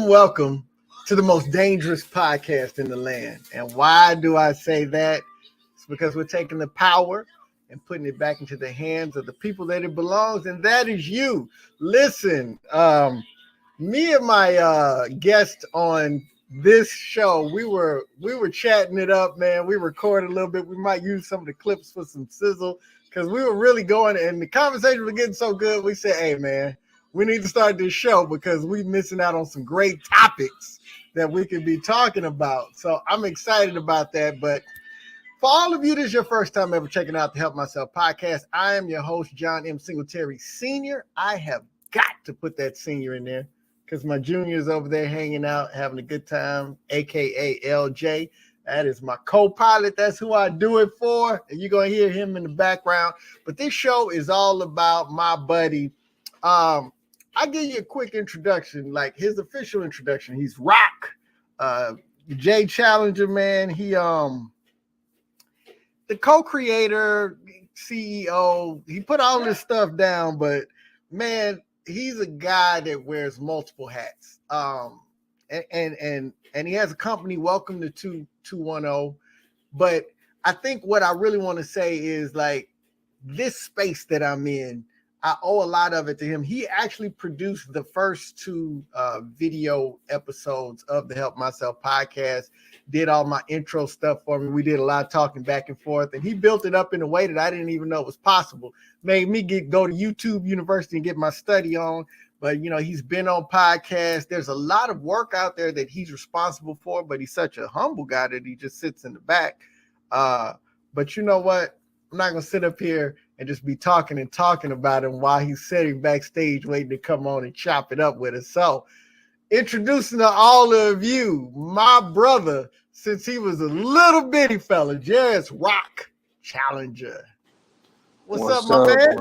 Welcome to the most dangerous podcast in the land. And why do I say that? It's because we're taking the power and putting it back into the hands of the people that it belongs, and that is you. Listen, me and my guest on this show, we were chatting it up, man. We recorded a little bit. We might use some of the clips for some sizzle because we were really going, and the conversation was getting so good. We said, hey, man, we need to start this show because we're missing out on some great topics that we could be talking about. So I'm excited about that. But for all of you, this is your first time ever checking out the Help Myself podcast. I am your host, John M. Singletary Sr. I have got to put that senior in there because my junior is over there hanging out, having a good time, a.k.a. LJ. That is my co-pilot. That's who I do it for. And you're going to hear him in the background. But this show is all about my buddy. I'll give you a quick introduction, like his official introduction. He's ROC, J Challenger, man. He the co-creator, CEO. He put all this stuff down, but man, he's a guy that wears multiple hats. And he has a company, Welcome to 210. But I think what I really want to say is like this space that I'm in, I owe a lot of it to him. He actually produced the first two video episodes of the Help Myself podcast, did all my intro stuff for me. We did a lot of talking back and forth, and he built it up in a way that I didn't even know was possible. Made me go to YouTube University and get my study on. But, you know, he's been on podcasts. There's a lot of work out there that he's responsible for, but he's such a humble guy that he just sits in the back. But you know what? I'm not going to sit up here and just be talking about him while he's sitting backstage waiting to come on and chop it up with us. So introducing to all of you, my brother, since he was a little bitty fella, Jairus ROC Challenger. What's up, my man?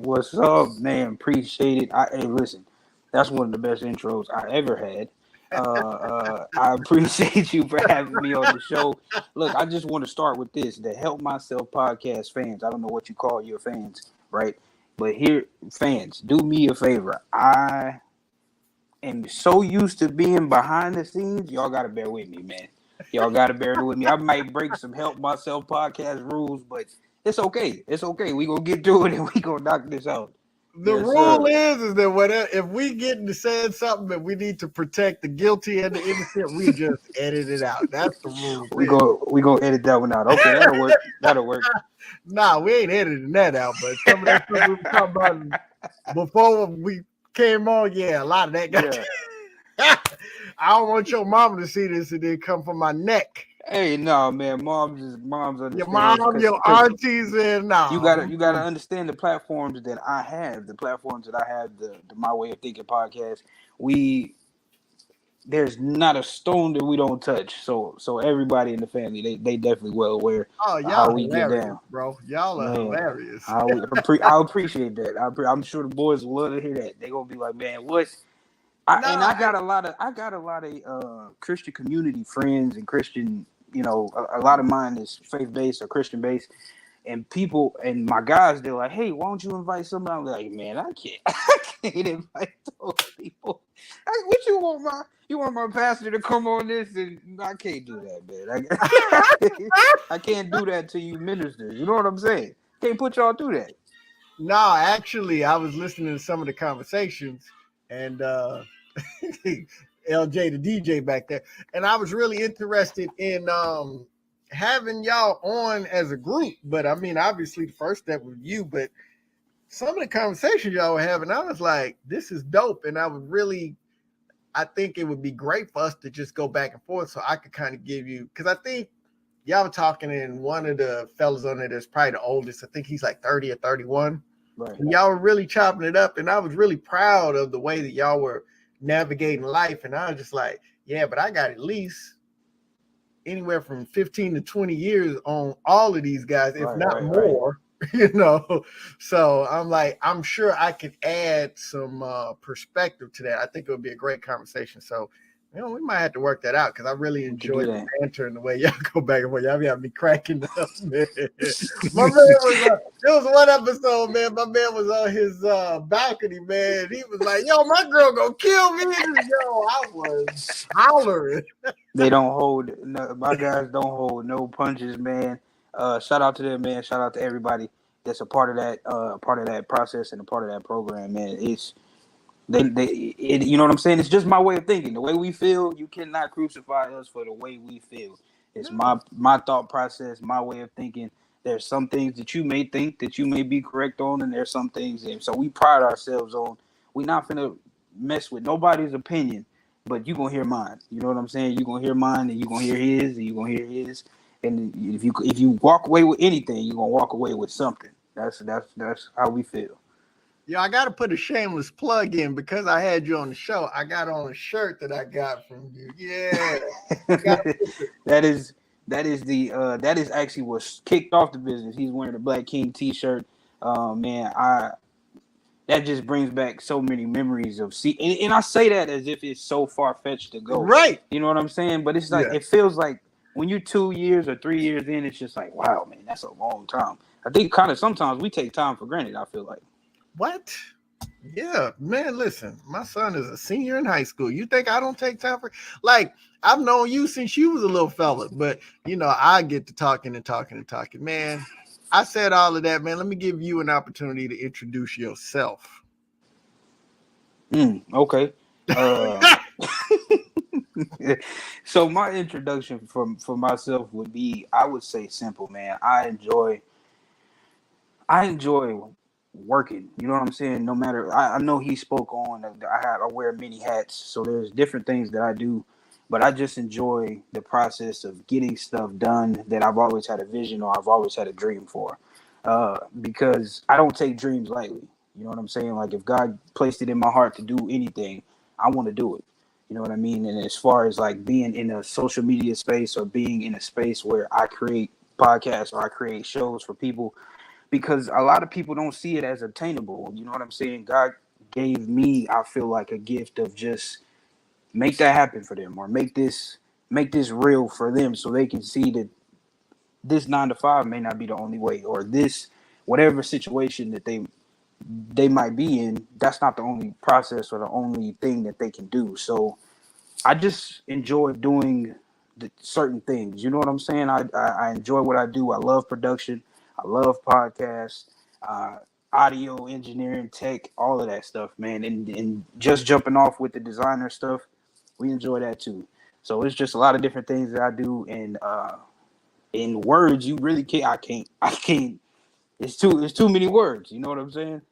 What's up, man? Appreciate it. Hey, listen, that's one of the best intros I ever had. I appreciate you for having me on the show. Look, I just want to start with this. The Help Myself podcast fans, I don't know what you call your fans, right? But here, fans, do me a favor. I am so used to being behind the scenes. Y'all got to bear with me, man. Y'all got to bear with me. I might break some Help Myself podcast rules, but it's okay. It's okay. We going to get through it and we going to knock this out. The rule is that whatever, if we get into saying something that we need to protect the guilty and the innocent, we just edit it out. That's the rule. We go edit that one out. Okay, that'll work. That'll work. Nah, we ain't editing that out, but some of that stuff we were talking about before we came on, yeah, a lot of that got. Yeah. I don't want your mama to see this and then come from my neck. Hey, no, man, moms. Your mom, your aunties, and no. You gotta understand the platforms that I have. The platforms that I have, the My Way of Thinking podcast. There's not a stone that we don't touch. So everybody in the family, they definitely well aware. Oh, y'all how we get down, bro. Y'all are hilarious. I appreciate that. I'm sure the boys will love to hear that. They gonna be like, man, what's I got a lot of Christian community friends and Christian, you know, a lot of mine is faith-based or Christian-based, and people and my guys, they're like, hey, why don't you invite somebody? I'm like, man, I can't invite those people. What you want my pastor to come on this? And I can't do that, man. I can't do that to you ministers. You know what I'm saying? Can't put y'all through that. No, actually, I was listening to some of the conversations and LJ, the DJ back there, and I was really interested in having y'all on as a group. But I mean, obviously, the first step was you, but some of the conversations y'all were having, I was like, this is dope. And I think it would be great for us to just go back and forth so I could kind of give you, because I think y'all were talking, and one of the fellas on there that's probably the oldest, I think he's like 30 or 31. Right. And y'all were really chopping it up, and I was really proud of the way that y'all were navigating life. And I was just like, yeah, but I got at least anywhere from 15 to 20 years on all of these guys, if not more. So I'm like, I'm sure I could add some perspective to that. I think it would be a great conversation. So, we might have to work that out, because I really enjoy the banter and the way y'all go back and forth. Y'all got me cracking up, man. My man was there was one episode, man. My man was on his balcony, man. He was like, "Yo, my girl gonna kill me." Yo, I was hollering. They don't hold. No, my guys don't hold no punches, man. Shout out to them, man. Shout out to everybody that's a part of that process and a part of that program, man. It's you know what I'm saying? It's just my way of thinking. The way we feel, you cannot crucify us for the way we feel. It's my thought process, my way of thinking. There's some things that you may think that you may be correct on, and there's some things, and so we pride ourselves on. We're not gonna mess with nobody's opinion, but you gonna hear mine. You know what I'm saying? You gonna hear mine, and you gonna hear his, and you gonna hear his. And if you walk away with anything, you're gonna walk away with something. That's how we feel. Yeah, I got to put a shameless plug in, because I had you on the show. I got on a shirt that I got from you. Yeah, that is actually what kicked off the business. He's wearing a Black King T-shirt. Man, that just brings back so many memories of and I say that as if it's so far fetched to go. Right. You know what I'm saying? But it's like It feels like when you're 2 years or 3 years in, it's just like, wow, man, that's a long time. I think kind of sometimes we take time for granted. I feel like. What? Yeah, man, listen, my son is a senior in high school. You think I don't take time for, like, I've known you since you was a little fella, but I get to talking and talking and talking. Man, I said all of that, man. Let me give you an opportunity to introduce yourself. Okay. So my introduction for myself would be, I would say, simple, man. I enjoy working. You know what I'm saying? No matter, I know he spoke on. I wear many hats, so there's different things that I do, but I just enjoy the process of getting stuff done that I've always had a vision or I've always had a dream for. Because I don't take dreams lightly. You know what I'm saying? Like, if God placed it in my heart to do anything, I want to do it. You know what I mean? And as far as like being in a social media space or being in a space where I create podcasts or I create shows for people, because a lot of people don't see it as attainable. You know what I'm saying? God gave me, I feel like, a gift of just make that happen for them, or make this real for them, so they can see that this 9 to 5 may not be the only way, or this whatever situation that they might be in, that's not the only process or the only thing that they can do. So I just enjoy doing certain things. You know what I'm saying? I enjoy what I do. I love production. I love podcasts, audio engineering, tech, all of that stuff, man. And just jumping off with the designer stuff, we enjoy that too. So it's just a lot of different things that I do. And in words, you really can't. I can't. It's too many words. You know what I'm saying?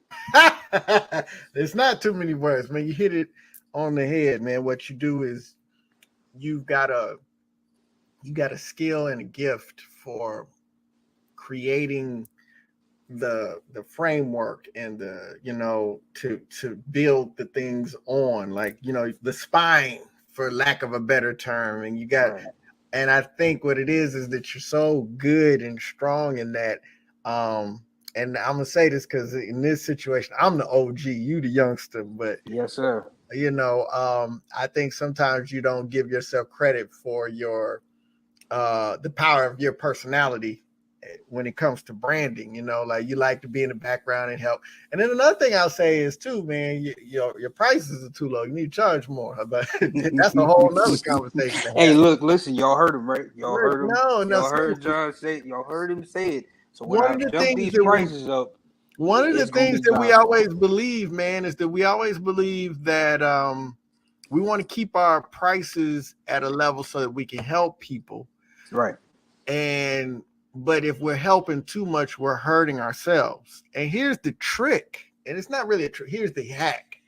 There's not too many words, man. You hit it on the head, man. What you do is you got a skill and a gift for creating the framework and to build the things on, like, the spine, for lack of a better term. And you got right. And I think what it is that you're so good and strong in that. And I'm gonna say this because in this situation, I'm the OG, you the youngster, but yes, sir. I think sometimes you don't give yourself credit for your the power of your personality when it comes to branding. Like, you like to be in the background and help. And then another thing I'll say is too, man, your prices are too low. You need to charge more. But that's a whole nother conversation. Hey, look, listen, y'all heard him, right? Y'all heard him. No, y'all heard John say. Y'all heard him say it. So when one I jump these prices up, one of the things that we always believe, man, is that we always believe that we want to keep our prices at a level so that we can help people. Right. But if we're helping too much, we're hurting ourselves. And here's the trick, and it's not really a trick. Here's the hack.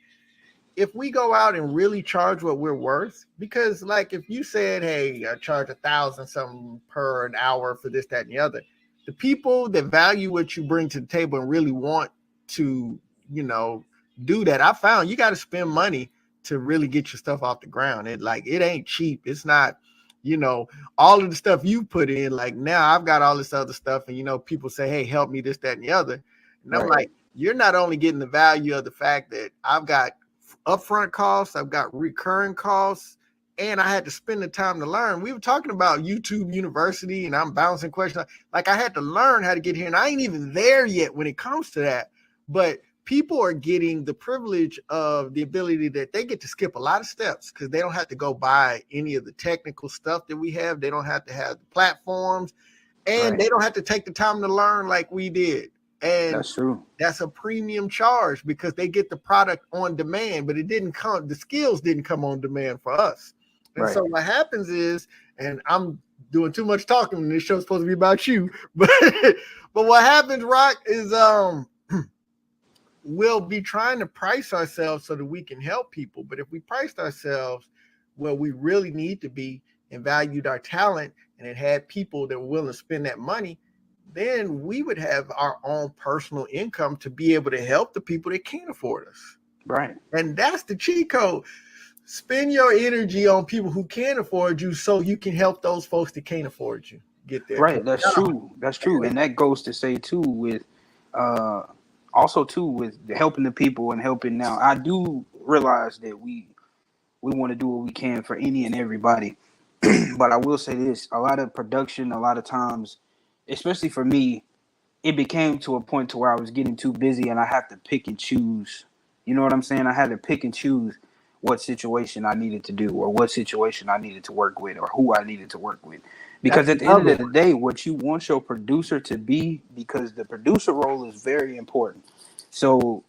if we go out and really charge what we're worth, because like if you said, hey, I charge 1,000 something per an hour for this, that, and the other, the people that value what you bring to the table and really want to, you know, do that, I found you got to spend money to really get your stuff off the ground. It ain't cheap. It's not, you know, all of the stuff you put in. Like now I've got all this other stuff, and you know, people say, hey, help me, this, that, and the other. And I'm Right. like, you're not only getting the value of the fact that I've got upfront costs, I've got recurring costs, and I had to spend the time to learn. We were talking about YouTube University, and I'm bouncing questions. Like I had to learn how to get here, and I ain't even there yet when it comes to that. But people are getting the privilege of the ability that they get to skip a lot of steps because they don't have to go buy any of the technical stuff that we have. They don't have to have the platforms, and Right. they don't have to take the time to learn like we did. And That's true. that's a premium charge because they get the product on demand, but it didn't come, the skills didn't come on demand for us. And Right. so what happens is, and I'm doing too much talking when this show's supposed to be about you, but what happens, Rock, is we'll be trying to price ourselves so that we can help people. But if we priced ourselves where we really need to be and valued our talent and it had people that were willing to spend that money, then we would have our own personal income to be able to help the people that can't afford us. Right. And that's the cheat code. Spend your energy on people who can afford you so you can help those folks that can't afford you get there. Right. That's true. That's true. And that goes to say too with uh also too with helping the people and helping now. I do realize that we want to do what we can for any and everybody. But I will say this, a lot of production, a lot of times, especially for me, it became to a point to where I was getting too busy and I have to pick and choose. You know what I'm saying? I had to pick and choose what situation I needed to do or what situation I needed to work with or who I needed to work with. Because That's at the end another of the day, what you want your producer to be, because the producer role is very important. So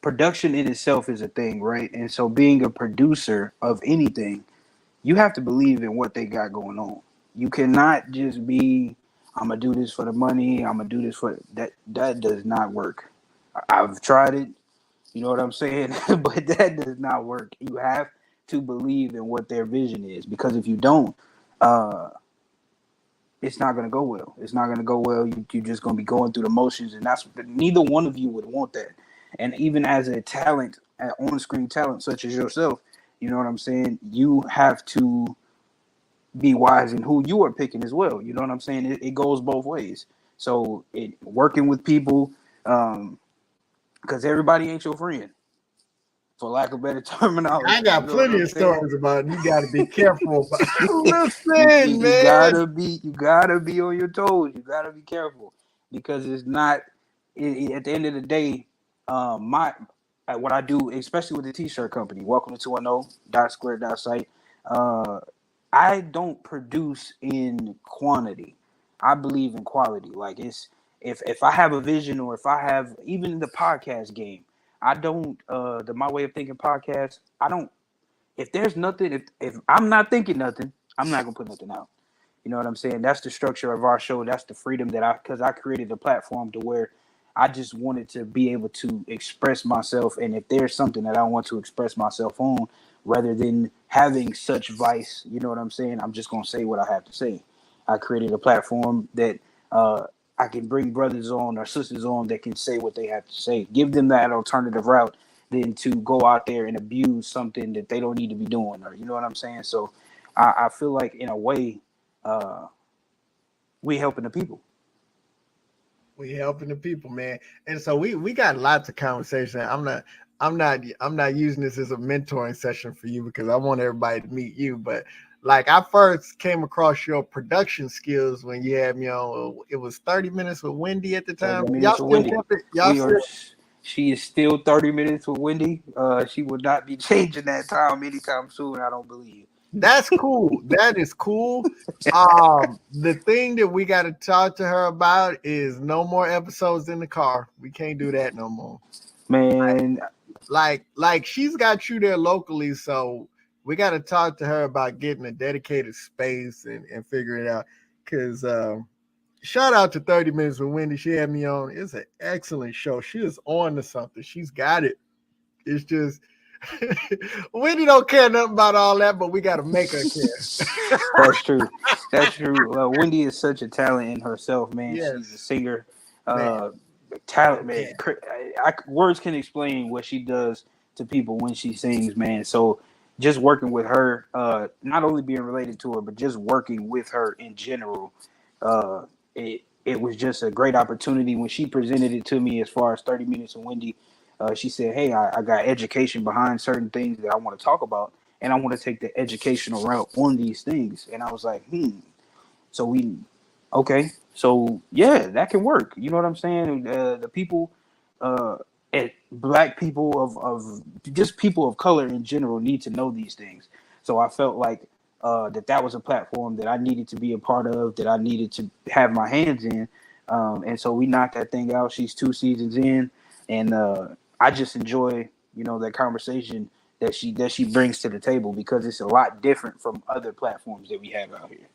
production in itself is a thing, right? And so being a producer of anything, you have to believe in what they got going on. You cannot just be, I'm gonna do this for the money. I'm gonna do this for that. That does not work. I've tried it. You know what I'm saying? But that does not work. You have to believe in what their vision is, because if you don't, uh, it's not gonna go well. It's not gonna go well. You're just gonna be going through the motions, and that's neither one of you would want that. And even as a talent, an on-screen talent such as yourself, you know what I'm saying? You have to be wise in who you are picking as well. You know what I'm saying? It goes both ways. So working with people, because everybody ain't your friend, for lack of better I terminology. You got know what plenty I'm of saying? stories about it. You got to be careful about you, Listen, you man. gotta be on your toes. You gotta be careful, because it's not. At the end of the day, my what I do, especially with the t-shirt company, welcome to 210 dot square dot site. Uh, I don't produce in quantity. I believe in quality. Like if I have a vision, or if I have even the podcast game, I don't my way of thinking podcast, I don't, if there's nothing, if I'm not thinking nothing, I'm not gonna put nothing out. You know what I'm saying? That's the structure of our show. That's the freedom that because I created a platform to where I just wanted to be able to express myself. And if there's something that I want to express myself on, rather than having such vice, you know what I'm saying? I'm just gonna say what I have to say. I created a platform that I can bring brothers on or sisters on that can say what they have to say. Give them that alternative route than to go out there and abuse something that they don't need to be doing, or you know what I'm saying? So I feel like in a way, uh, we helping the people. We helping the people, man. And so we got lots of conversation. I'm not using this as a mentoring session for you because I want everybody to meet you. But like I first came across your production skills when you had me on. It was 30 minutes with Wendy at the 30 time. Y'all minutes with still Wendy. kept it. Y'all We are. still. She is still 30 minutes with Wendy. She will not be changing that time anytime soon. I don't believe. That's cool. That is cool. The thing that we got to talk to her about is no more episodes in the car. We can't do that no more. Man, Like she's got you there locally, so we got to talk to her about getting a dedicated space and figure it out. Because shout out to 30 Minutes with Wendy. She had me on. It's an excellent show. She is on to something. She's got it. It's just Wendy don't care nothing about all that, but we got to make her care. That's true. That's true. Wendy is such a talent in herself, man. She's a Yes, singer. man. Uh, Talent, man. Yeah. Words can explain what she does to people when she sings, man. So just working with her, not only being related to her, but just working with her in general, uh, it was just a great opportunity when she presented it to me. As far as 30 minutes of Wendy, she said, "Hey, I got education behind certain things that I want to talk about, and I want to take the educational route on these things." And I was like, So we, okay, so yeah, that can work. You know what I'm saying? The people, uh, black people of just people of color in general need to know these things. So I felt like that was a platform that I needed to be a part of, that I needed to have my hands in, and so we knocked that thing out. She's 2 seasons in, and I just enjoy that conversation that she brings to the table, because it's a lot different from other platforms that we have out here.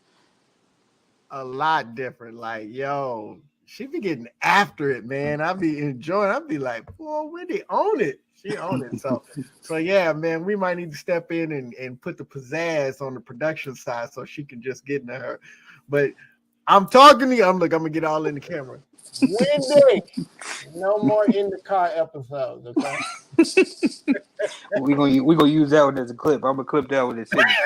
A lot different. Like, yo, she be getting after it, man. I be enjoying. I be like, boy, Wendy own it. She own it. So yeah, man, we might need to step in and put the pizzazz on the production side so she can just get into her. But I'm talking to you. I'm gonna get all in the camera. Wendy, no more in the car episodes, okay? we gonna use that one as a clip. I'm gonna clip that one and send it.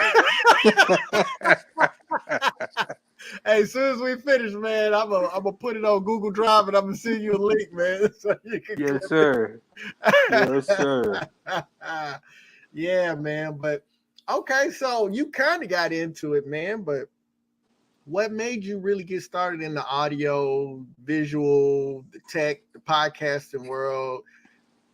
Hey, as soon as we finish, man, I'm gonna put it on Google Drive and I'm gonna send you a link, man, so you can Yes, sir. Yes, sir. Yeah, man. But okay, so you kind of got into it, man. But what made you really get started in the audio, visual, the tech, the podcasting world?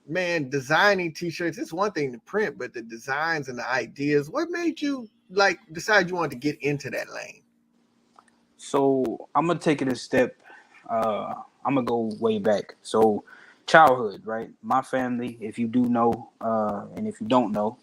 Man, designing t-shirts, it's one thing to print, but the designs and the ideas, what made you like decide you wanted to get into that lane? So I'm gonna take it a step. I'm gonna go way back. So childhood, right? My family, if you do know, and if you don't know,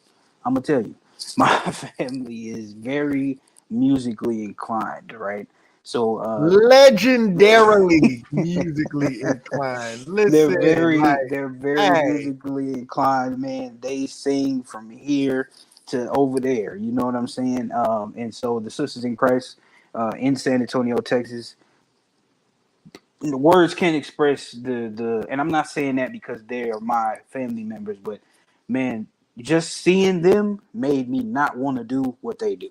I'm gonna tell you. My family is very musically inclined, right? So Legendarily musically inclined. Listen, like, they're very hey, musically inclined, man. They sing from here to over there. You know what I'm saying? And so the Sisters in Christ in San Antonio, Texas, the words can't express the. And I'm not saying that because they are my family members, but man, just seeing them made me not want to do what they do.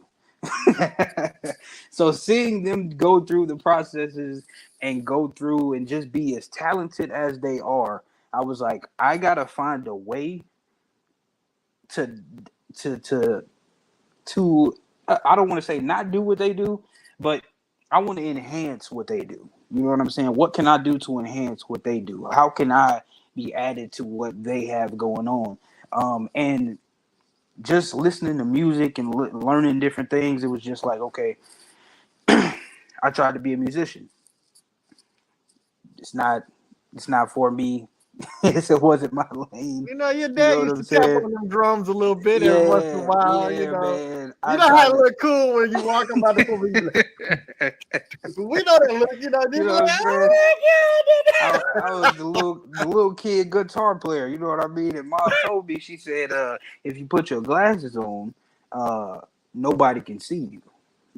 So seeing them go through the processes and go through and just be as talented as they are, I was like, I gotta find a way to to to I don't want to say not do what they do, but I want to enhance what they do. You know what I'm saying? What can I do to enhance what they do? How can I be added to what they have going on? And just listening to music and learning different things, it was just like, okay, I tried to be a musician. It's not, it's not for me. It wasn't my lane. your You know dad what used I'm to tap saying? on them drums a little bit every once in a Yeah, while, yeah, man. You I know how tried it to. look cool when you walk about the pool, you like, we know that look, they You be know like, what I'm saying? oh I was the little kid guitar player. You know what I mean? And mom told me, she said, if you put your glasses on, uh, nobody can see you.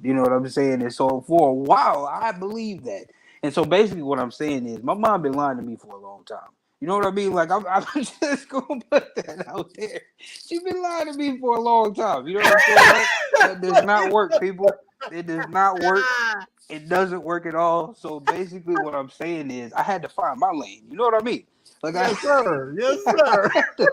You know what I'm saying? And so for a while, I believed that. And so basically, what I'm saying is, my mom been lying to me for a long time. You know what I mean? Like I'm just gonna put that out there. She been lying to me for a long time. You know what I'm saying? That does not work, people. It does not work. yeah. It doesn't work at all. So basically, what I'm saying is, I had to find my lane. You know what I mean? Like Yes, sir. Yes, sir. had to,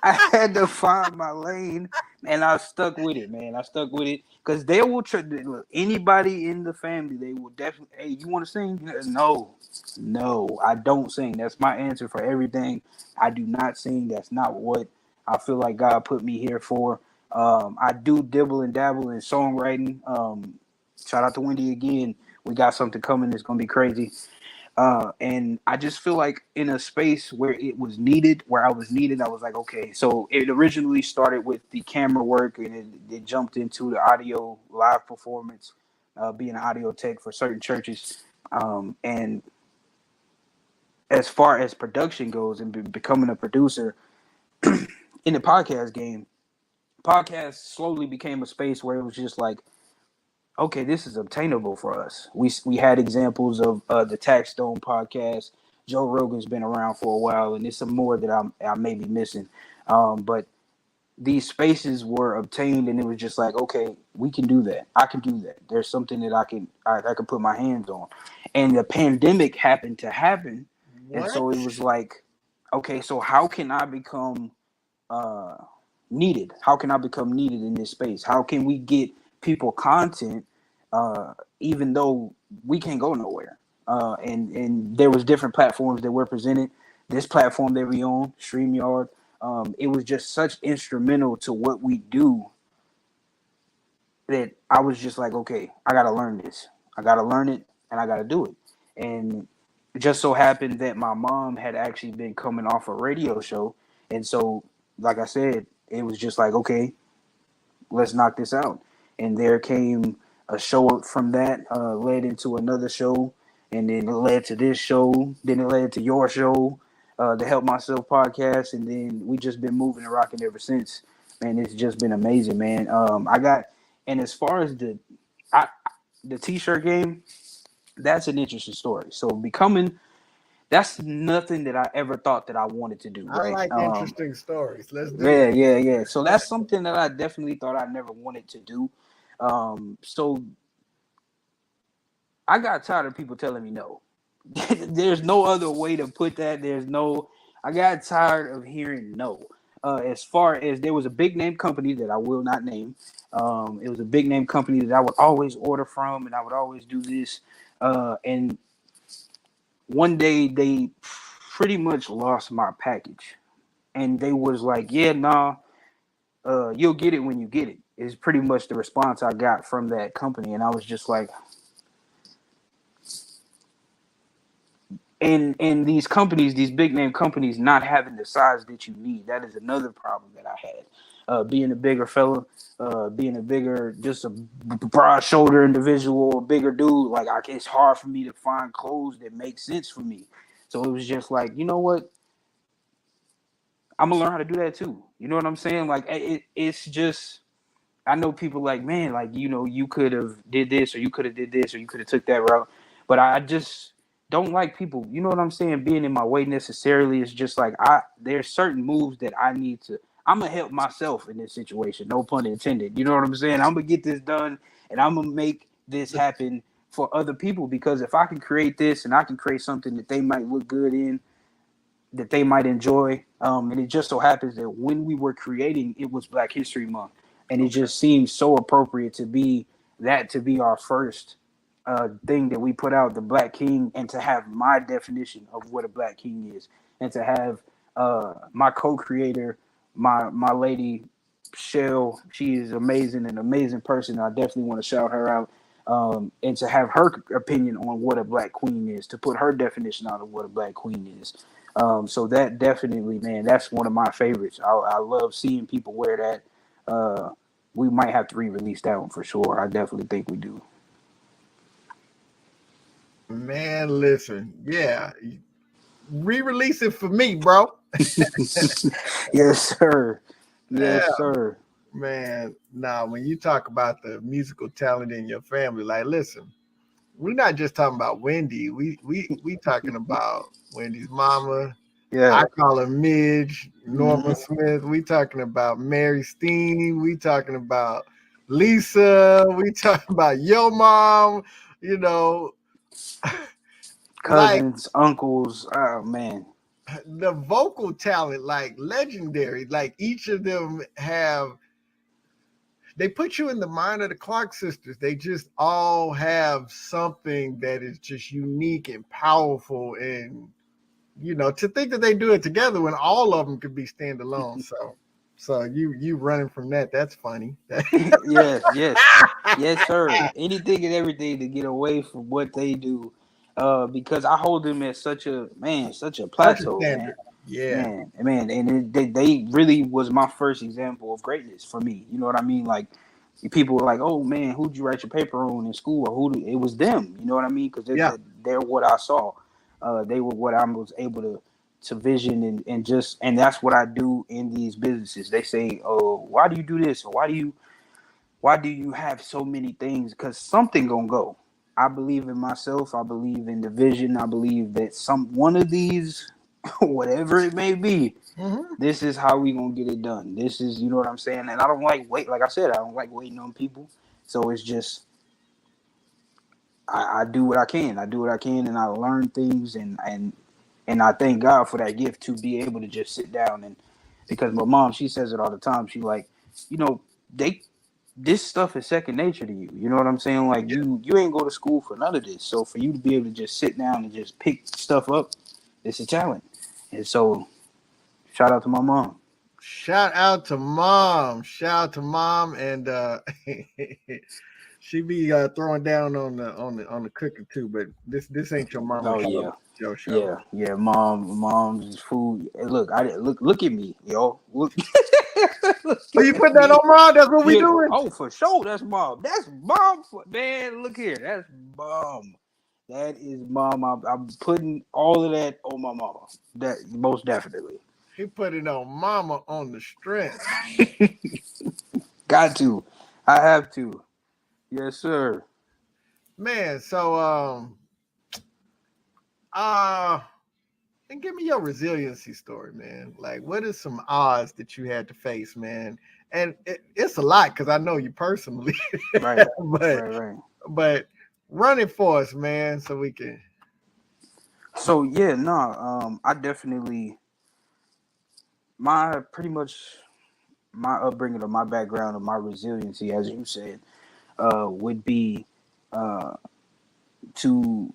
I had to find my lane, and I stuck with it, man. I stuck with it because they will look, anybody in the family. They will definitely. Hey, you want to sing? No, no, I don't sing. That's my answer for everything. I do not sing. That's not what I feel like God put me here for. I do dibble and dabble in songwriting. Shout out to Wendy again. We got something coming. It's gonna be crazy. And I just feel like in a space where it was needed, where I was needed, I was like, okay. So it originally started with the camera work, and it jumped into the audio live performance, being an audio tech for certain churches. And as far as production goes and becoming a producer, in the podcast game, podcast slowly became a space where it was just like, okay, this is obtainable for us. We had examples of the Tax Stone podcast. Joe Rogan's been around for a while, and there's some more that I may be missing. But these spaces were obtained, and it was just like, okay, we can do that. I can do that. There's something that I can put my hands on. And the pandemic happened to happen, and What? so it was like, okay, so how can I become uh, needed? How can I become needed in this space? How can we get people content, even though we can't go nowhere? And there was different platforms that were presented. This platform that we own, StreamYard, it was just such instrumental to what we do that I was just like, okay, I gotta learn this. I gotta learn it, and I gotta do it. And it just so happened that my mom had actually been coming off a radio show, and so, like I said, it was just like, okay, let's knock this out. And there came a show from that, led into another show, and then it led to this show. Then it led to your show, the Help Myself podcast, and then we just been moving and rocking ever since. Man, it's just been amazing, man. And as far as I, the t-shirt game, that's an interesting story. So that's nothing that I ever thought that I wanted to do, I right? like interesting stories. Let's do Yeah, it. yeah, yeah. So that's something that I definitely thought I never wanted to do. So I got tired of people telling me no. There's no other way to put that. I got tired of hearing no. As far as there was a big name company that I will not name. It was a big name company that I would always order from, and I would always do this. And one day they pretty much lost my package, and they was like, "Yeah, nah, you'll get it when you get it," is pretty much the response I got from that company. And I was just like, and these companies, these big name companies, not having the size that you need, that is another problem that I had. Being a bigger fella, being a bigger, just a broad shoulder individual, a bigger dude, like it's hard for me to find clothes that make sense for me. So it was just like, you know what? I'm gonna learn how to do that too. You know what I'm saying? Like it's just, I know people like, man, like, you could have did this, or you could have did this, or you could have took that route. But I just don't like people, you know what I'm saying, being in my way necessarily. It's just like, there's certain moves that I'm gonna help myself in this situation. No pun intended. You know what I'm saying? I'm gonna get this done, and I'm gonna make this happen for other people, because if I can create this and I can create something that they might look good in, that they might enjoy. And it just so happens that when we were creating, it was Black History Month, and it Okay. just seems so appropriate to be our first thing that we put out, the Black King, and to have my definition of what a Black King is, and to have my co-creator, my lady Shell. She is amazing, an amazing person. I definitely want to shout her out. And to have her opinion on what a Black Queen is, to put her definition out of what a Black Queen is. So that definitely, man, that's one of my favorites. I love seeing people wear that. We might have to re-release that one for sure. I definitely think we do. Man, listen. Yeah. Re-release it for me, bro. Yes, sir. Yeah, Yes, sir. man. Now, when you talk about the musical talent in your family, like, listen, we're not just talking about Wendy. We talking about Wendy's mama. I Yeah. call her Midge, Norma Mm-hmm. Smith. We talking about Mary Steen. We talking about Lisa. We talking about your mom. You know, like Cousins, uncles. Oh man. the vocal talent, like legendary. Like each of them have, they put you in the mind of the Clark sisters. They just all have something that is just unique and powerful. And, to think that they do it together when all of them could be standalone. So you running from that, that's funny. Yes, yes, yes, sir. Anything and everything to get away from what they do, because I hold them at such a Such a plateau, man. standard. Yeah. Man, and they really was my first example of greatness for me. You know what I mean? Like, people were like, "Oh man, who'd you write your paper on in school?" Or it was them. You know what I mean? Because Yeah. they're what I saw. They were what I was able to to vision and that's what I do in these businesses. They say, "Oh, why do you do this? Or why do you have so many things?" Because something gonna go. I believe in myself. I believe in the vision. I believe that one of these, whatever it may be, Mm-hmm. this is how we gonna get it done. This is, you know what I'm saying. And I don't like wait. Like I said, I don't like waiting on people. So it's just I do what I can. I do what I can, and I learn things, and I thank God for that gift to be able to just sit down and because my mom, she says it all the time. She like, you know, this stuff is second nature to you. You know what I'm saying? Like you ain't go to school for none of this. So for you to be able to just sit down and just pick stuff up, it's a talent. And so shout out to my mom. Shout out to mom. Shout out to mom, and she be throwing down on the cooking too. But this ain't your mama Oh show. yeah. Show. Yeah, mom's food. Look, look at me, yo. Look, So you put that on mom? That's what we yeah. doing. Oh, for sure. That's mom. That's mom. Man, look here. That's mom. That is mom. I'm putting all of that on my mama. That most definitely. He put it on mama on the strength. Got to. I have to. Yes, sir. Man, so uh and give me your resiliency story, man. Like, what is some odds that you had to face, man? And it's a lot because I know you personally, Right. but Right. but run it for us, man, so we can. So yeah, no. I definitely my pretty much my upbringing or my background or my resiliency, as you said, would be uh, to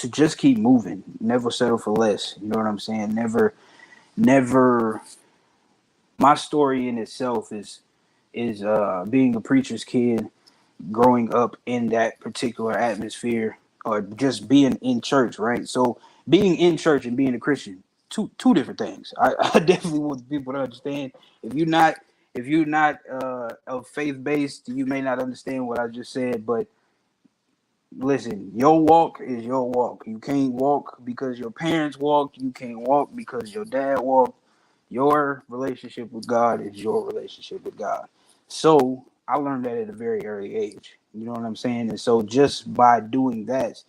just keep moving, never settle for less. You know what I'm saying? Never. My story in itself is being a preacher's kid, growing up in that particular atmosphere, or just being in church, right? So being in church and being a Christian, two different things. I definitely want people to understand. If you're not of faith based, you may not understand what I just said, but listen, your walk is your walk. You can't walk because your parents walked. You can't walk because your dad walked. Your relationship with God is your relationship with God. So I learned that at a very early age. You know what I'm saying? And so just by doing that,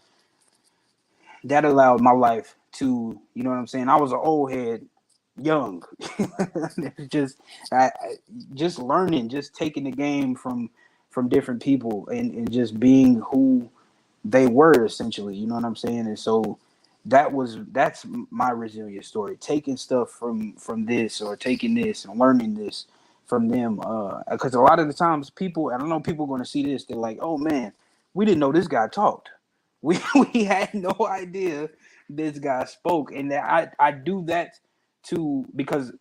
that allowed my life to, you know what I'm saying? I was an old head young. It's just learning, just taking the game from different people and just being who they were essentially, you know what I'm saying? And so that's my resilient story, taking stuff from this or taking this and learning this from them, because a lot of the times people, I don't know, people are going to see this, they're like, oh man, we didn't know this guy talked. We had no idea this guy spoke. And that I do that too because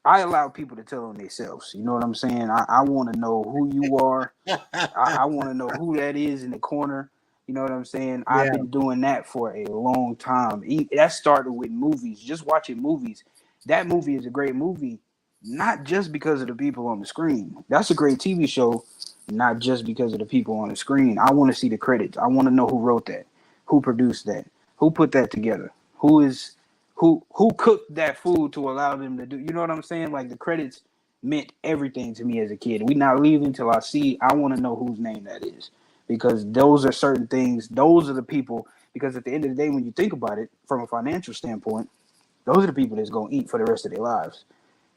I allow people to tell on themselves. You know what I'm saying? I want to know who you are. I want to know who that is in the corner. You know what I'm saying? Yeah. I've been doing that for a long time. That started with movies, just watching movies. That movie is a great movie, not just because of the people on the screen. That's a great TV show, not just because of the people on the screen. I want to see the credits. I want to know who wrote that, who produced that, who put that together, who cooked that food to allow them to do. You know what I'm saying? Like the credits meant everything to me as a kid. We not leaving till I see. I want to know whose name that is because those are certain things. Those are the people. Because at the end of the day, when you think about it from a financial standpoint, those are the people that's gonna eat for the rest of their lives.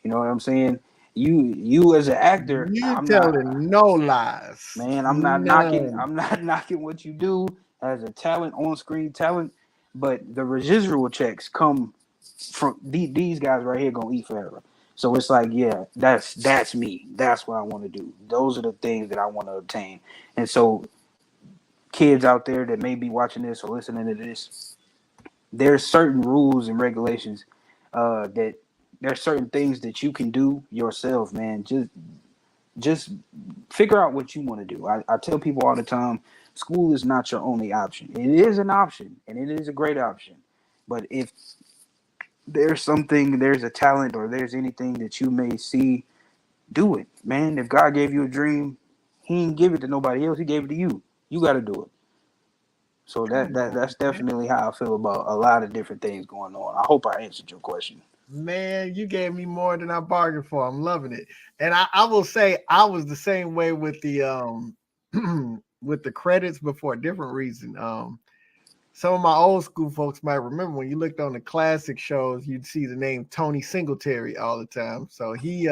You know what I'm saying? You as an actor, You I'm not, telling no lies. man. I'm not knocking. None. I'm not knocking what you do as a talent, on screen talent, but the residual checks come from these guys right here gonna eat forever. So it's like, yeah, that's me. That's what I want to do. Those are the things that I want to obtain. And so, kids out there that may be watching this or listening to this, there's certain rules and regulations that there's certain things that you can do yourself, man. Just figure out what you want to do. I tell people all the time, school is not your only option. It is an option, and it is a great option. But if there's a talent or there's anything that you may see, do it, man. If God gave you a dream, he didn't give it to nobody else. He gave it to you. You got to do it. So Come on, that's man. definitely how I feel about a lot of different things going on. I hope I answered your question. Man, you gave me more than I bargained for. I'm loving it. And I will say I was the same way with the with the credits, but for a different reason. Some of my old school folks might remember when you looked on the classic shows, you'd see the name Tony Singletary all the time. So he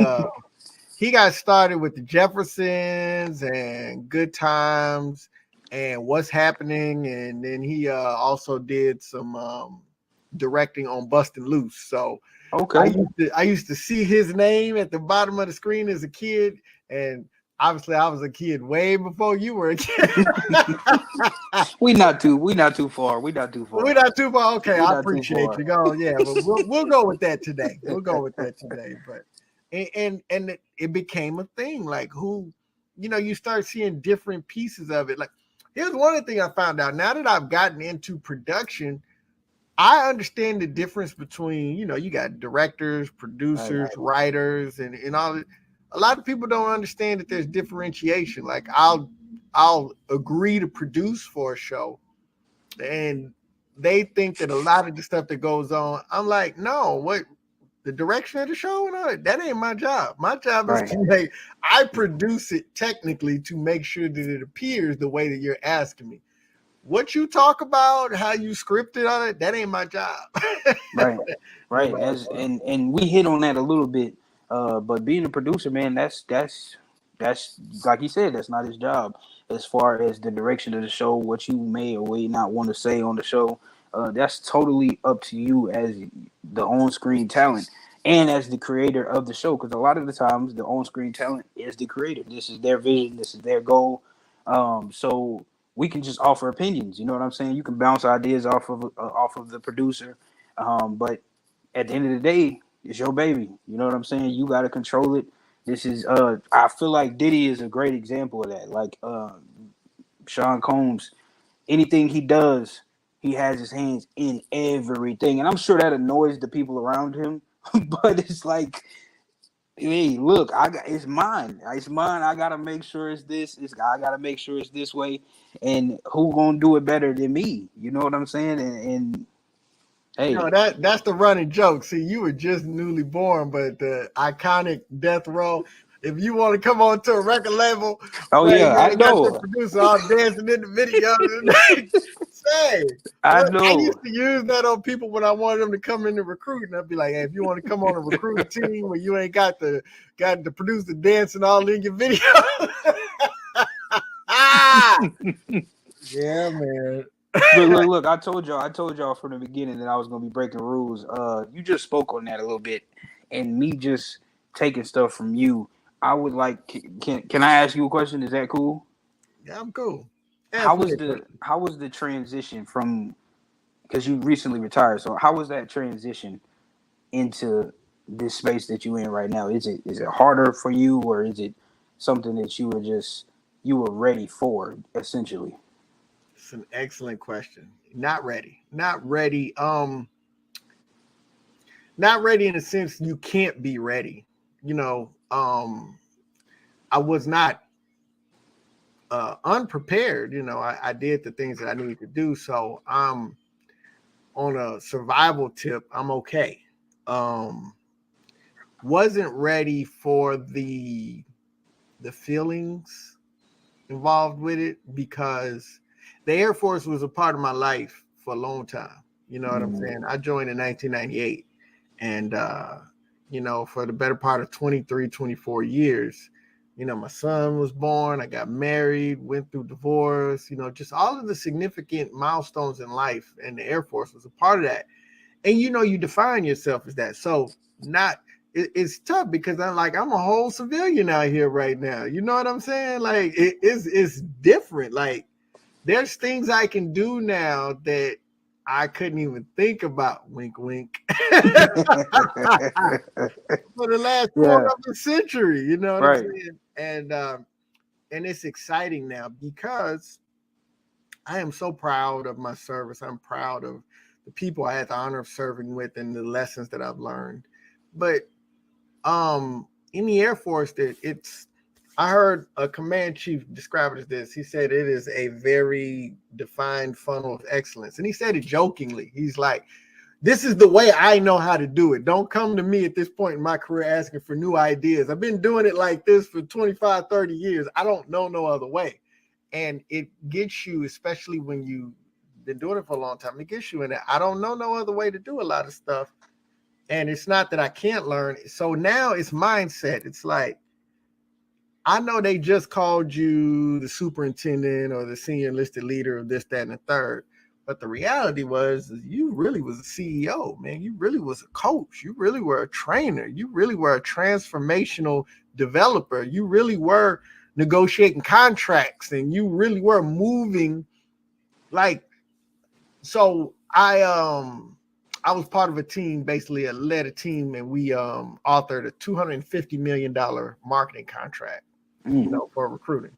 got started with the Jeffersons and Good Times and What's Happening, and then he also did some directing on Bustin' Loose. So Okay. I used to see his name at the bottom of the screen as a kid, and obviously I was a kid way before you were a kid. We not too far. We not too We're far. not too far. Okay, We I not too appreciate far. you. Go, yeah, but we'll go with that today. We'll go with that today. But and it became a thing. Like who, you start seeing different pieces of it. Like here's one of the things I found out. Now that I've gotten into production, I understand the difference between, you got directors, Right. producers, writers, and all that. A lot of people don't understand that there's differentiation. Like I'll agree to produce for a show, and they think that a lot of the stuff that goes on, I'm like, no, what the direction of the show and all that ain't my job. My job is Right. to make I produce it technically to make sure that it appears the way that you're asking me. What you talk about, how you script it on it, that ain't my job. Right. ain't Right. my That's job. and we hit on that a little bit. But being a producer, man, that's like you said, that's not his job. As far as the direction of the show, what you may or may not want to say on the show, that's totally up to you as the on-screen talent and as the creator of the show. Because a lot of the times, the on-screen talent is the creator. This is their vision. This is their goal. So we can just offer opinions. You know what I'm saying? You can bounce ideas off of the producer, but at the end of the day, it's your baby. You know what I'm saying? You got to control it. This is I feel like Diddy is a great example of that. Like Sean Combs, anything he does, he has his hands in everything, and I'm sure that annoys the people around him. But it's like, hey, look, it's mine. It's mine. I gotta make sure it's this. I gotta make sure it's this way. And who gonna do it better than me? You know what I'm saying? And No, hey, that's the running joke. See, you were just newly born, but the iconic death row. If you want to come on to a record label oh where yeah, you I ain't got your know, producer all dancing in the video, say, I look, I know. used to use that on people when I wanted them to come in and recruit, and I'd be like, hey, if you want to come on a recruiting team where you ain't got the producer dancing all in your video. Ah, yeah, man. Look. I told y'all from the beginning that I was gonna be breaking rules. You just spoke on that a little bit, and me just taking stuff from you. I would like, can I ask you a question? Is that cool? Yeah, I'm cool. Ask me a question. How was the transition from, because you recently retired? So how was that transition into this space that you in right now? Is it harder for you, or is it something that you were ready for essentially? It's an excellent question. Not ready. Not ready. Not ready in the sense you can't be ready. You know, I was not unprepared. I did the things that I needed to do. So I'm on a survival tip. I'm okay. Um, wasn't ready for the feelings involved with it because the Air Force was a part of my life for a long time. You know what I'm Mm, saying? I joined in 1998, and for the better part of 23, 24 years, my son was born, I got married, went through divorce, just all of the significant milestones in life, and the Air Force was a part of that. And you define yourself as that. So not it's tough because I'm a whole civilian out here right now. You know what I'm saying? Like it's different. Like there's things I can do now that I couldn't even think about. Wink, wink. For the last quarter yeah, of a century. You know what I'm right. saying? And it's exciting now because I am so proud of my service. I'm proud of the people I had the honor of serving with and the lessons that I've learned. But in the Air Force, that I heard a command chief describe it as this. He said it is a very defined funnel of excellence. And he said it jokingly. He's like, this is the way I know how to do it. Don't come to me at this point in my career asking for new ideas. I've been doing it like this for 25, 30 years. I don't know no other way. And it gets you, especially when you've been doing it for a long time, it gets you in it. I don't know no other way to do a lot of stuff. And it's not that I can't learn. So now it's mindset. It's like, I know they just called you the superintendent or the senior enlisted leader of this, that, and the third. But the reality was you really was a CEO, man. You really was a coach. You really were a trainer. You really were a transformational developer. You really were negotiating contracts, and you really were moving. Like, so I was part of a team, basically led a team, and we authored a $250 million marketing contract, for recruiting,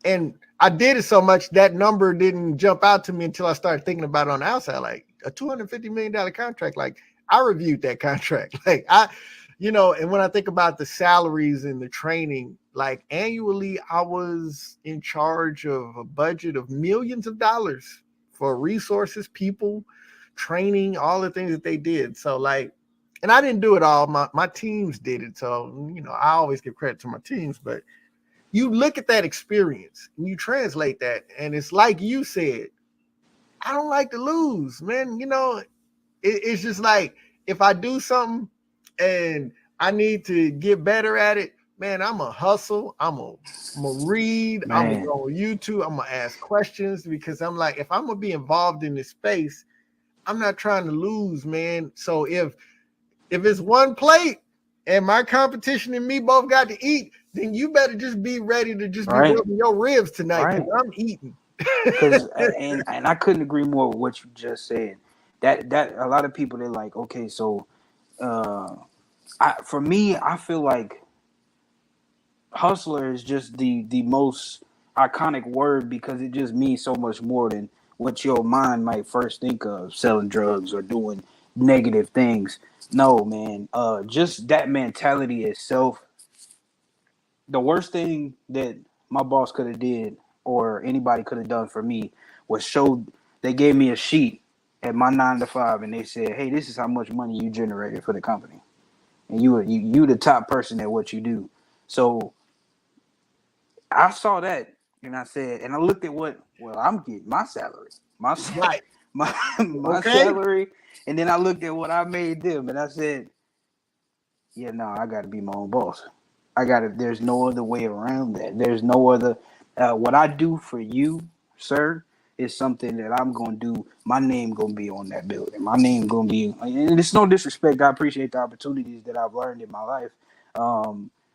and I did it so much that number didn't jump out to me until I started thinking about it on the outside, like a $250 million contract. Like, I reviewed that contract, like and when I think about the salaries and the training, like annually, I was in charge of a budget of millions of dollars for resources, people, training, all the things that they did. So like, and I didn't do it all. My teams did it. So, I always give credit to my teams, but you look at that experience and you translate that. And it's like you said, I don't like to lose, man. It's just like, if I do something and I need to get better at it, man, I'm going to hustle. I'm going to read. Man. I'm going to go on YouTube. I'm going to ask questions, because I'm like, if I'm going to be involved in this space, I'm not trying to lose, man. So if it's one plate and my competition and me both got to eat, then you better just be ready to just be rubbing your ribs tonight, because I'm eating. and I couldn't agree more with what you just said. That a lot of people, they're like, okay, so for me, I feel like hustler is just the most iconic word, because it just means so much more than what your mind might first think of: selling drugs or doing negative things. No, man. Just that mentality itself. The worst thing that my boss could have did, or anybody could have done for me, was they gave me a sheet at my 9 to 5, and they said, hey, this is how much money you generated for the company, and you the top person at what you do. So I saw that, and I said, and I looked at I'm getting my salary, my salary, and then I looked at what I made them, and I said, yeah, no, I got to be my own boss. There's no other way around that. There's no other. What I do for you, sir, is something that I'm going to do. My name going to be on that building. My name going to be, and it's no disrespect. I appreciate the opportunities that I've learned in my life.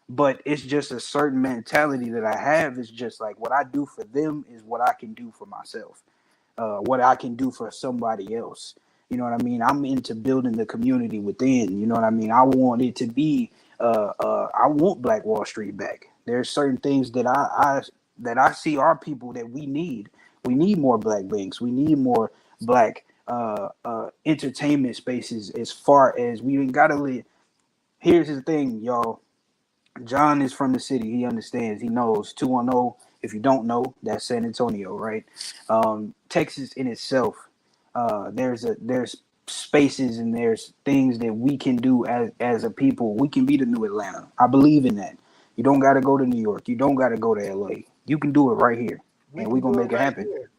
But it's just a certain mentality that I have. It's just like, what I do for them is what I can do for myself. What I can do for somebody else. You know what I mean? I'm into building the community within. You know what I mean? I want it to be. I want Black Wall Street back. There's certain things that I see our people that we need. We need more Black banks. We need more Black entertainment spaces. As far as we gotta live. Here's the thing, y'all. John is from the city. He understands. He knows. 210. If you don't know, that's San Antonio, right? Texas in itself, there's spaces and there's things that we can do as a people. We can be the new Atlanta. I believe in that. You don't got to go to New York. You don't got to go to LA. You can do it right here, and we're gonna make it happen. Here.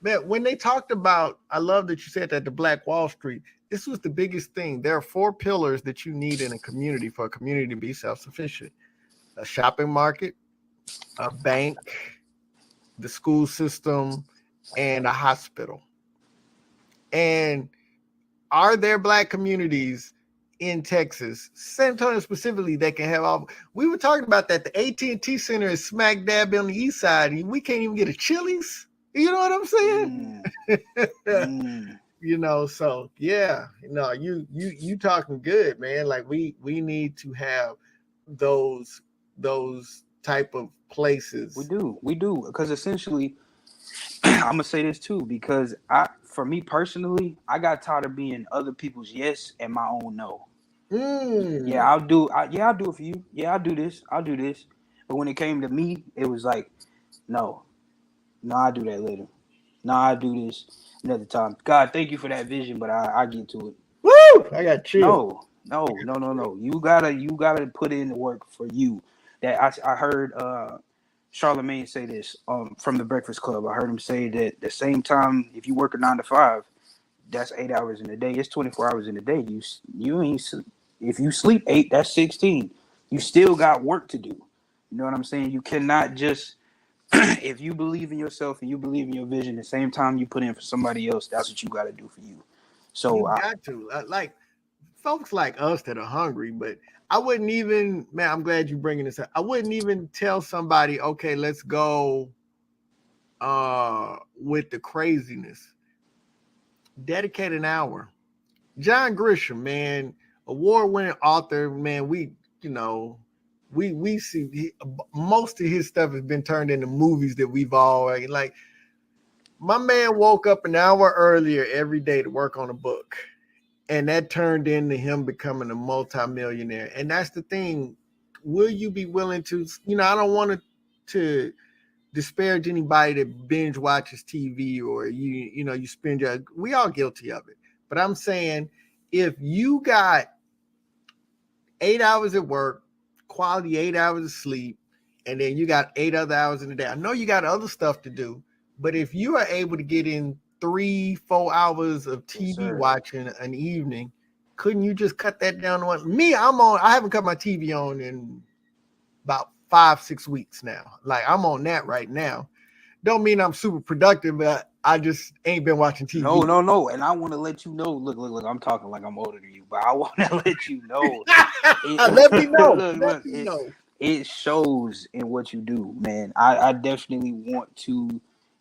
Man, when they talked about, I love that you said that, the Black Wall Street. This was the biggest thing. There are 4 pillars that you need in a community for a community to be self-sufficient: a shopping market, a bank, the school system, and a hospital. And are there Black communities in Texas, San Antonio specifically, that can have all? We were talking about that. The AT&T Center is smack dab on the east side, and we can't even get a Chili's. You know what I'm saying? So yeah, you talking good, man. Like, we need to have those type of places. We do, because essentially, I'm gonna say this too, because for me personally, I got tired of being other people's yes and my own no. Yeah, I'll do it for you. Yeah, I'll do this. But when it came to me, it was like, no, I'll do that later. No, I'll do this another time. God, thank you for that vision, but I get to it. Woo! I got chill. No. You gotta put in the work for you. That I heard Charlemagne say this from the Breakfast Club. I heard him say that the same time, if you work a 9 to 5, that's 8 hours in a day. It's 24 hours in a day. You ain't, if you sleep 8, that's 16. You still got work to do. You know what I'm saying? You cannot just if you believe in yourself and you believe in your vision, the same time you put in for somebody else, that's what you got to do for you. You So got to like folks like us that are hungry, but I wouldn't even, man, I'm glad you're bringing this up. I wouldn't even tell somebody, okay, let's go with the craziness. Dedicate an hour. John Grisham, man, award-winning author, man, you know, we see most of his stuff has been turned into movies that we've all like. My man woke up an hour earlier every day to work on a book. And that turned into him becoming a multimillionaire. And that's the thing. Will you be willing to, I don't want to disparage anybody that binge watches TV or you spend we all guilty of it. But I'm saying if you got 8 hours at work, quality 8 hours of sleep, and then you got 8 other hours in the day. I know you got other stuff to do, but if you are able to get in 3-4 hours of TV watching an evening, couldn't you just cut that down to one? Me, I haven't cut my TV on in about 5-6 weeks now. Like I'm on that right now. Don't mean I'm super productive, but I just ain't been watching TV. No. And I want to let you know, look, I'm talking like I'm older than you, but I want to let you know. Let me know. It shows in what you do, man. I definitely want to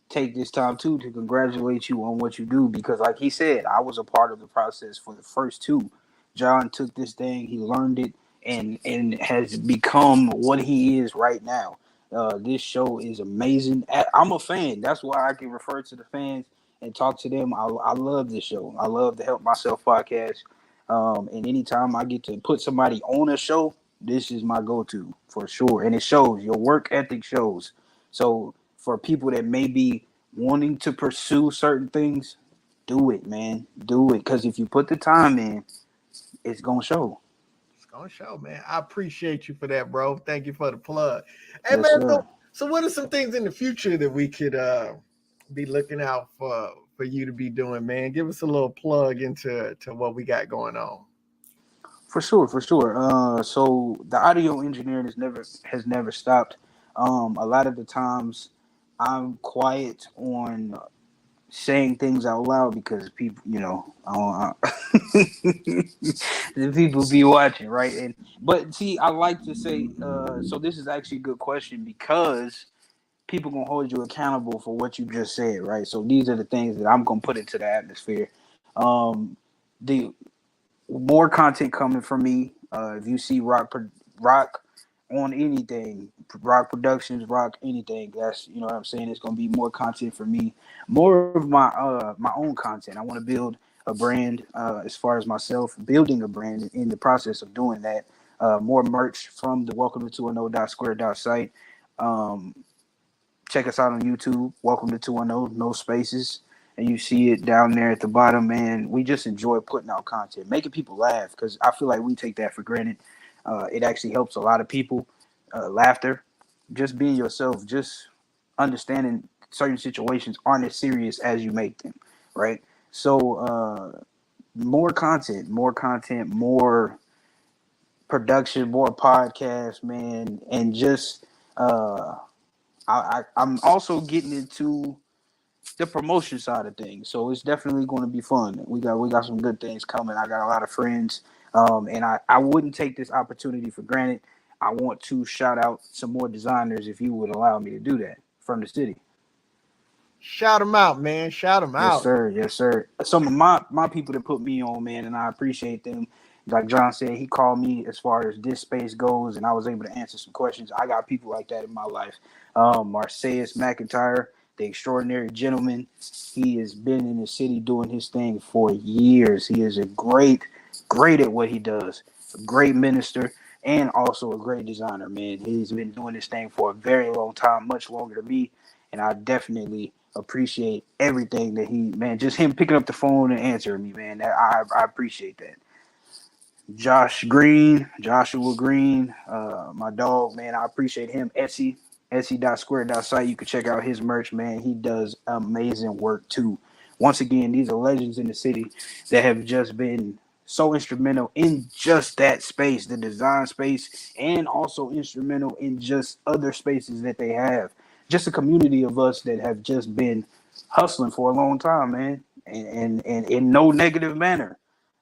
take this time too to congratulate you on what you do, because like he said, I was a part of the process for the first two. John took this thing, he learned it, and has become what he is right now. This show is amazing. I'm a fan. That's why I can refer to the fans and talk to them. I love this show. I love the Help Myself podcast. And anytime I get to put somebody on a show, this is my go-to for sure. And it shows. Your work ethic shows. So for people that may be wanting to pursue certain things, do it, man. Do it. Because if you put the time in, it's going to show. It's going to show, man. I appreciate you for that, bro. Thank you for the plug. Hey, Yes, man, sir. so what are some things in the future that we could be looking out for you to be doing, man? Give us a little plug into what we got going on. For sure. So the audio engineering has never stopped. A lot of the times I'm quiet on saying things out loud because people, the people be watching, right? But see, I like to say, so this is actually a good question because people gonna hold you accountable for what you just said, right? So these are the things that I'm gonna put into the atmosphere. The more content coming from me. If you see rock on anything, rock productions, rock anything, that's what I'm saying. It's gonna be more content for me, more of my own content. I want to build a brand as far as myself building a brand in the process of doing that. More merch from the Welcome to 210.square site. Check us out on YouTube. Welcome to 210, no spaces. And you see it down there at the bottom, man. We just enjoy putting out content, making people laugh, because I feel like we take that for granted. It actually helps a lot of people. Laughter, just being yourself, just understanding certain situations aren't as serious as you make them, right? So more content, more production, more podcasts, man, and just I'm also getting into the promotion side of things. So it's definitely going to be fun. We got some good things coming. I got a lot of friends, and I wouldn't take this opportunity for granted. I want to shout out some more designers if you would allow me to do that from the city. Shout them out, man. Shout them Yes, out. sir. Yes, sir. Some of my people that put me on, man, and I appreciate them. Like John said, he called me as far as this space goes, and I was able to answer some questions. I got people like that in my life. Marcellus McIntyre, the extraordinary gentleman. He has been in the city doing his thing for years. He is great at what he does. A great minister. and also a great designer, man. He's been doing this thing for a very long time, much longer than me, and I definitely appreciate everything that just him picking up the phone and answering me, man. I appreciate that. Joshua Green, my dog, man. I appreciate him. Etsy.square.site. You can check out his merch, man. He does amazing work too. Once again, these are legends in the city that have just been so instrumental in just that space, the design space, and also instrumental in just other spaces that they have. Just a community of us that have just been hustling for a long time, man, and in no negative manner.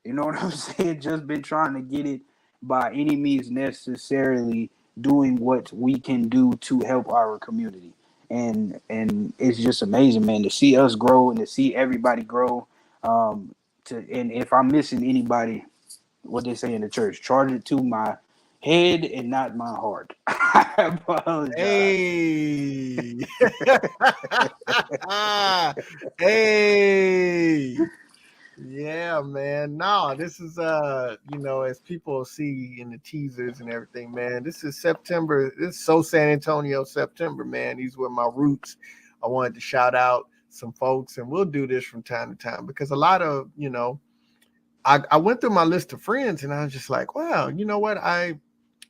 You know what I'm saying? Just been trying to get it by any means necessarily doing what we can do to help our community. And it's just amazing, man, to see us grow and to see everybody grow. And if I'm missing anybody, what they say in the church, charge it to my head and not my heart. I apologize. Hey. Hey. Yeah, man. No, this is as people see in the teasers and everything, man. This is September. This is so San Antonio September, man. These were my roots. I wanted to shout out some folks, and we'll do this from time to time because a lot of, I went through my list of friends and I was just like, wow, you know what? I've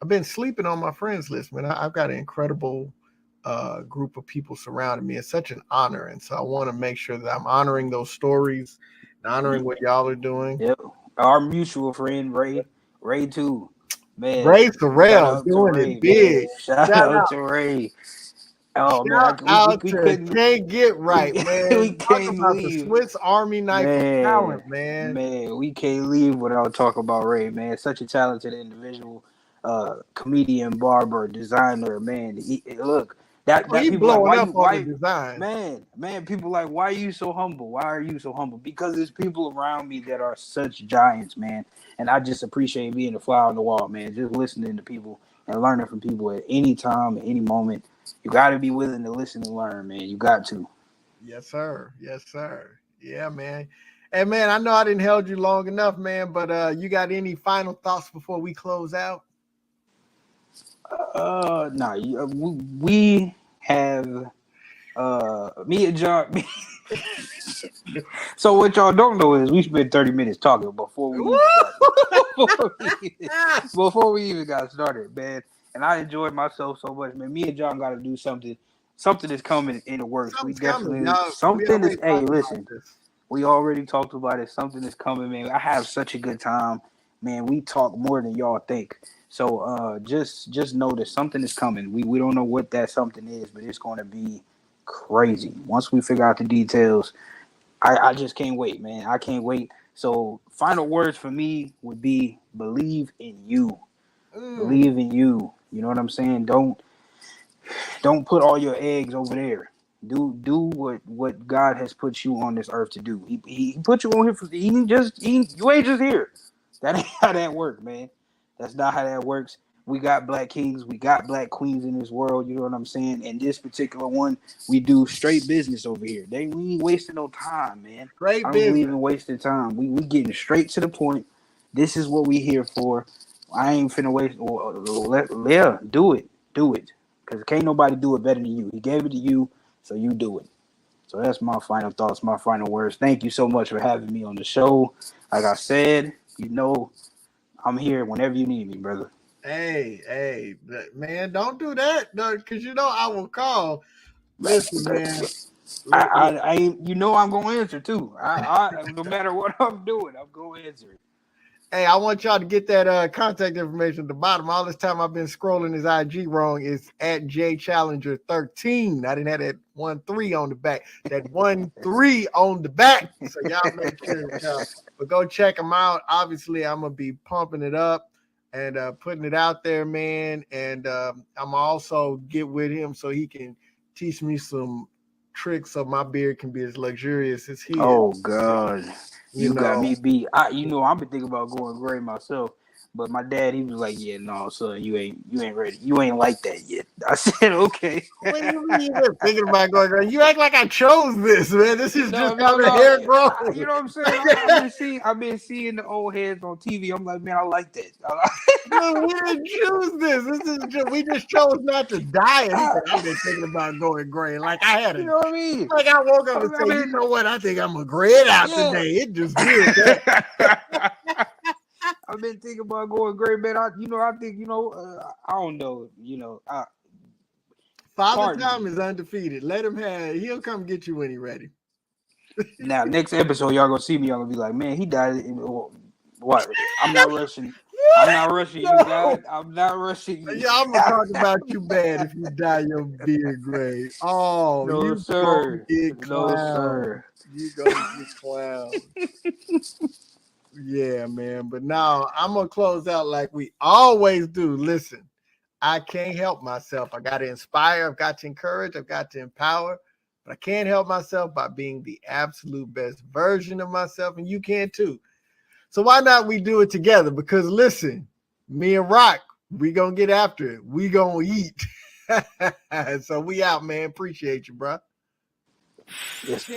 been sleeping on my friends list, man. I've got an incredible group of people surrounding me. It's such an honor. And so I want to make sure that I'm honoring those stories, honoring what y'all are doing. Yep. Our mutual friend, Ray too. Man. Ray Shout Sorrell out to doing Ray, it big. man. Shout out to Ray. Oh man, Shout out we to couldn't Can't Get Right, man. we Talk can't about the leave. Swiss Army knife of talent, man. Man, we can't leave without talking about Ray, man. Such a talented individual, comedian, barber, designer, man. Look, that He people like blowing up on the design. man, people like, why are you so humble? Why are you so humble? Because there's people around me that are such giants, man. And I just appreciate being a fly on the wall, man. Just listening to people and learning from people at any time, at any moment. You got to be willing to listen and learn, man. You got to. Yes, sir. Yes, sir. Yeah, man. Hey, man, I know I didn't held you long enough, man, but you got any final thoughts before we close out? No, we have me and John. So what y'all don't know is we spent 30 minutes talking before we even got started, man. And I enjoyed myself so much, man. Me and John got to do something. Something is coming in the works. Something's We definitely coming, something is. Hey, listen, we already talked about it. Something is coming, man. I have such a good time, man. We talk more than y'all think. So just know that something is coming. We don't know what that something is, but it's going to be crazy. Once we figure out the details, I just can't wait, man. I can't wait. So final words for me would be believe in you. Believe in you. You know what I'm saying? Don't put all your eggs over there. Do what God has put you on this earth to do. He put you on here for you ain't just here. That ain't how that works, man. That's not how that works. We got black kings, we got black queens in this world, you know what I'm saying? And this particular one, we do straight business over here. We ain't wasting no time, man. I don't believe in wasting time. We getting straight to the point. This is what we here for. I ain't finna waste. Do it. Because can't nobody do it better than you. He gave it to you, so you do it. So that's my final thoughts, my final words. Thank you so much for having me on the show. Like I said, I'm here whenever you need me, brother. Hey, man, don't do that, because I will call. Listen, man. I I'm gonna answer too. I no matter what I'm doing, I'm gonna answer. Hey, I want y'all to get that contact information at the bottom. All this time I've been scrolling his IG wrong. It's at JChallenger13. I didn't have that 1-3 on the back. That 1-3 on the back. So y'all make sure. But go check him out. Obviously, I'm gonna be pumping it up and putting it out there, man. And I'm also get with him so he can teach me some tricks so my beard can be as luxurious as he is. Oh God. You got me beat. I've been thinking about going gray myself. But my dad, he was like, "Yeah, no, son, you ain't ready. You ain't like that yet." I said, "Okay." What do you mean you been thinking about going gray? You act like I chose this, man. This is No, just how no, the no. hair grows. You know what I'm saying? I've been seeing the old heads on TV. I'm like, man, I like that. Dude, we didn't choose this. We just chose not to die. And he said, I've been thinking about going gray. Like I had You it. know what I mean? Like I woke up and I said, you mean, know what? I think I'm gonna gray it out yeah. today. It just did that. I've been thinking about going gray, man. I think, I don't know, Father Time is undefeated. Let him have. He'll come get you when he's ready. Now, next episode, y'all gonna see me. Y'all gonna be like, man, he died. What? I'm not rushing. I'm not rushing you, guys. I'm not rushing you. Yeah, I'm gonna talk about you bad if you dye your beard gray. Oh, No, you gonna sir. get clown. No, sir. You gonna get clown. Yeah, man. But now I'm gonna close out like we always do. Listen, I can't help myself. I got to inspire. I've got to encourage. I've got to empower. But I can't help myself by being the absolute best version of myself, and you can too. So why not we do it together? Because listen, me and Rock, we gonna get after it. We gonna eat. So we out, man. Appreciate you, bro. Yes.